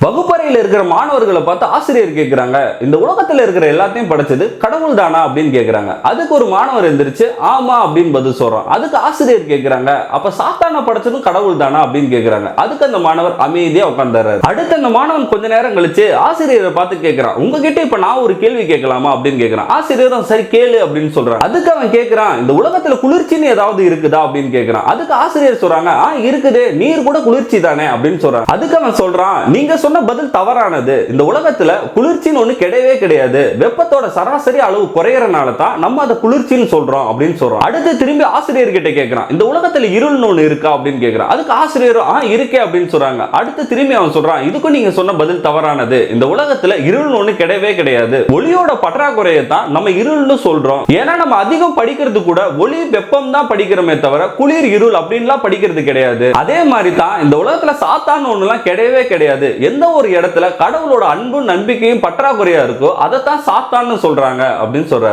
வகுப்பறையில் இருக்கிற மாணவர்களை பார்த்து ஆசிரியர் கேட்கிறாங்க, இந்த உலகத்துல இருக்கிற எல்லாத்தையும் படைச்சது கடவுள் தானா அப்படின்னு கேட்கிறாங்க. அதுக்கு ஒரு மாணவர் எந்திரிச்சு ஆமா அப்படின்னு பதில் சொல்றான். அதுக்கு ஆசிரியர் கேட்கிறாங்க, அப்ப சாத்தான படைச்சதும் கடவுள் தானா அப்படின்னு கேட்கிறாங்க. அதுக்கு அந்த மாணவர் அமைதியா உட்கார்ந்தாரு. அடுத்து அந்த மாணவன் கொஞ்ச நேரம் கழிச்சு ஆசிரியரை பார்த்து கேட்கிறான், உங்ககிட்ட இப்ப நான் ஒரு கேள்வி கேட்கலாமா அப்படின்னு கேட்கிறான். ஆசிரியரும் சரி கேளு அப்படின்னு சொல்றான். அதுக்கு அவன் கேட்கிறான், இந்த உலகத்துல குளிர்ச்சின்னு ஏதாவது இருக்குதா அப்படின்னு கேட்கிறான். அதுக்கு ஆசிரியர் சொல்றாங்க, இருக்குது, நீர் கூட குளிர்ச்சி தானே அப்படின்னு சொல்றான். அதுக்கு அவன் சொல்றான், நீங்க சொன்ன பதில் தவறானது. இந்த உலகத்துல குளிர்ச்சின்னு ஒண்ணு கிடையவே கிடையாது. வெப்பத்தோட சராசரி அளவு குறையறனால தான் நம்ம அதை குளிர்ச்சின்னு சொல்றோம் அப்படின்னு சொல்றோம். அடுத்து திரும்பி ஆசிரியர் கிட்ட கேட்கிறான், இந்த உலகத்துல இருள்னு ஒண்ணு இருக்கா அப்படின்னு கேட்கிறான். அதுக்கு ஆசிரியரும் இருக்கே அப்படின்னு சொல்றாங்க. அடுத்து திரும்பி அவன் சொல்றான், இதுக்கும் நீங்க சொன்ன பதில் தவறானது. இந்த உலகத்துல இருள்னு ஒண்ணு கிடையவே கிடையாது. ஒளியோட பற்றாக்குறையை தான் நம்ம இருள்னு சொல்றோம். ஏன்னா நம்ம அதிகம் படிக்கிறது கூட ஒளி வெப்பம் தான் படிக்கிறோமே தவிர குளிர் இருள் அப்படின்லாம் படிக்கிறது கிடையாது. அதே மாதிரி தான் இந்த உலகத்துல சாத்தான்னு ஒண்ணுலாம் கிடையவே கிடையாது. எந்த ஒரு இடத்துல கடவுளோட அன்பும் நம்பிக்கையும் பற்றாக்குறையா இருக்கோ அதை தான் சாத்தான்னு சொல்றாங்க அப்படின்னு சொல்றாரு.